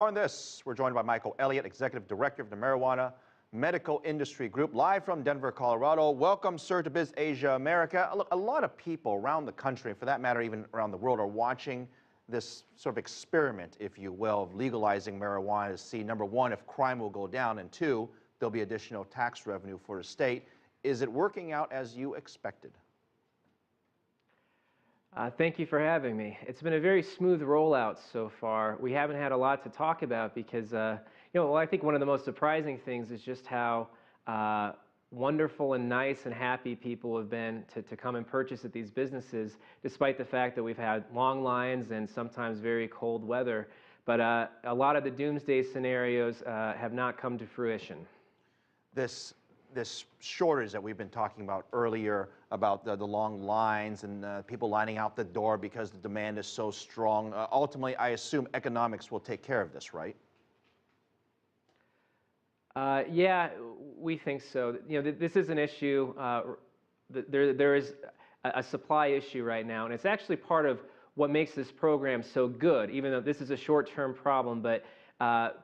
On this, we're joined by Michael Elliott, Executive Director of the Marijuana Medical Industry Group, live from Denver, Colorado. Welcome, sir, to Biz Asia America. Look, a lot of people around the country, and for that matter, even around the world, are watching this sort of experiment, if you will, of legalizing marijuana to see, number one, if crime will go down, and two, there'll be additional tax revenue for the state. Is it working out as you expected? Thank you for having me. It's been a very smooth rollout so far. We haven't had a lot to talk about because, I think one of the most surprising things is just how wonderful and nice and happy people have been to come and purchase at these businesses, despite the fact that we've had long lines and sometimes very cold weather. But a lot of the doomsday scenarios have not come to fruition. This shortage that we've been talking about earlier, about the long lines and people lining out the door because the demand is so strong, ultimately, I assume economics will take care of this, right? Yeah, we think so. This is an issue. There is a supply issue right now, and it's actually part of what makes this program so good, even though this is a short-term problem. But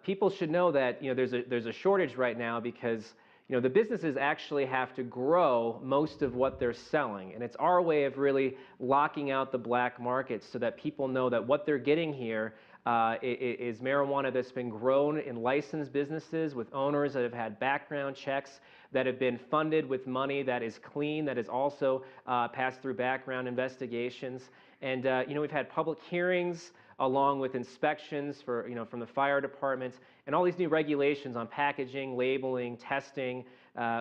people should know that there's a shortage right now because the businesses actually have to grow most of what they're selling. And it's our way of really locking out the black market so that people know that what they're getting here is marijuana that's been grown in licensed businesses with owners that have had background checks, that have been funded with money that is clean, that is also passed through background investigations. And we've had public hearings along with inspections from the fire departments and all these new regulations on packaging, labeling, testing.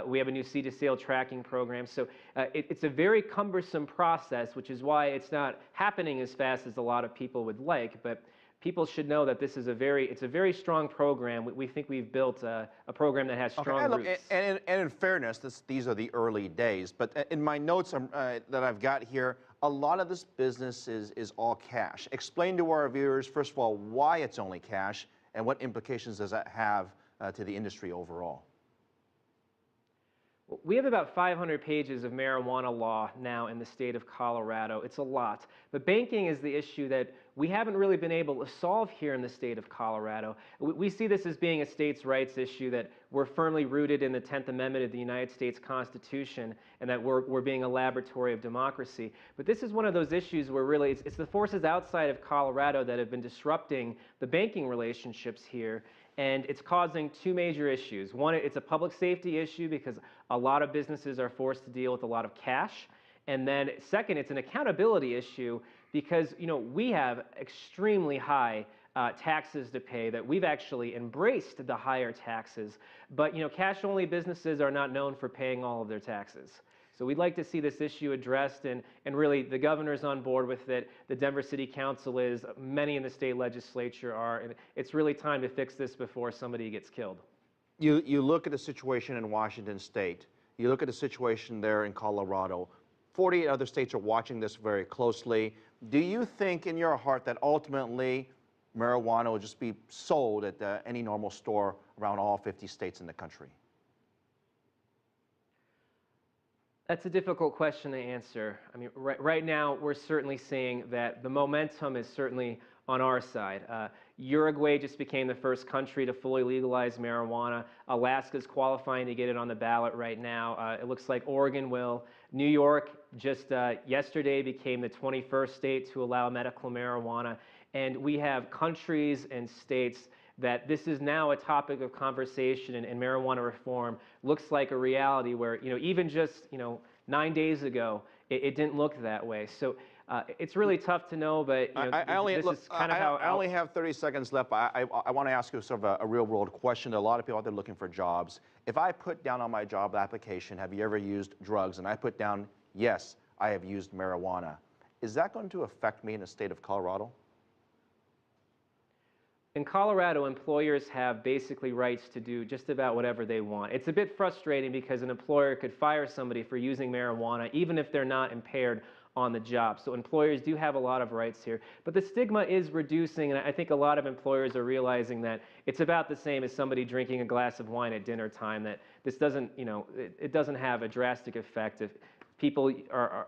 We have a new seed-to-sale tracking program. So it's a very cumbersome process, which is why it's not happening as fast as a lot of people would like. But people should know that this is a very strong program. We think we've built a program that has strong roots. And in fairness, these are the early days. But in my notes that I've got here, a lot of this business is all cash. Explain to our viewers, first of all, why it's only cash and what implications does that have to the industry overall? We have about 500 pages of marijuana law now in the state of Colorado. It's a lot. But banking is the issue that we haven't really been able to solve here in the state of Colorado. We see this as being a states' rights issue, that we're firmly rooted in the 10th Amendment of the United States Constitution and that we're being a laboratory of democracy. But this is one of those issues where really it's the forces outside of Colorado that have been disrupting the banking relationships here. And it's causing two major issues. One, it's a public safety issue because a lot of businesses are forced to deal with a lot of cash. And then second, it's an accountability issue because we have extremely high taxes to pay, that we've actually embraced the higher taxes. But cash-only businesses are not known for paying all of their taxes. So we'd like to see this issue addressed, and really the governor's on board with it, the Denver City Council is, many in the state legislature are, and it's really time to fix this before somebody gets killed. You look at the situation in Washington State, you look at the situation there in Colorado, 48 other states are watching this very closely. Do you think in your heart that ultimately marijuana will just be sold at any normal store around all 50 states in the country? That's a difficult question to answer. I mean, right now, we're certainly seeing that the momentum is certainly on our side. Uruguay just became the first country to fully legalize marijuana. Alaska's qualifying to get it on the ballot right now. It looks like Oregon will. New York just yesterday became the 21st state to allow medical marijuana. And we have countries and states that this is now a topic of conversation, and marijuana reform looks like a reality where, even just, 9 days ago, it didn't look that way. So it's really tough to know, but I only have 30 seconds left. I want to ask you sort of a real-world question. A lot of people out there looking for jobs. If I put down on my job application, have you ever used drugs, and I put down, yes, I have used marijuana, is that going to affect me in the state of Colorado? In Colorado, employers have basically rights to do just about whatever they want. It's a bit frustrating because an employer could fire somebody for using marijuana even if they're not impaired on the job. So employers do have a lot of rights here. But the stigma is reducing, and I think a lot of employers are realizing that it's about the same as somebody drinking a glass of wine at dinner time, that this doesn't, it doesn't have a drastic effect if people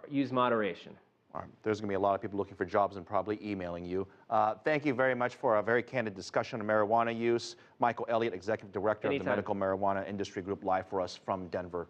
use moderation. All right. There's going to be a lot of people looking for jobs and probably emailing you. Thank you very much for a very candid discussion on marijuana use. Michael Elliott, Executive Director of the Anytime. Medical Marijuana Industry Group, live for us from Denver.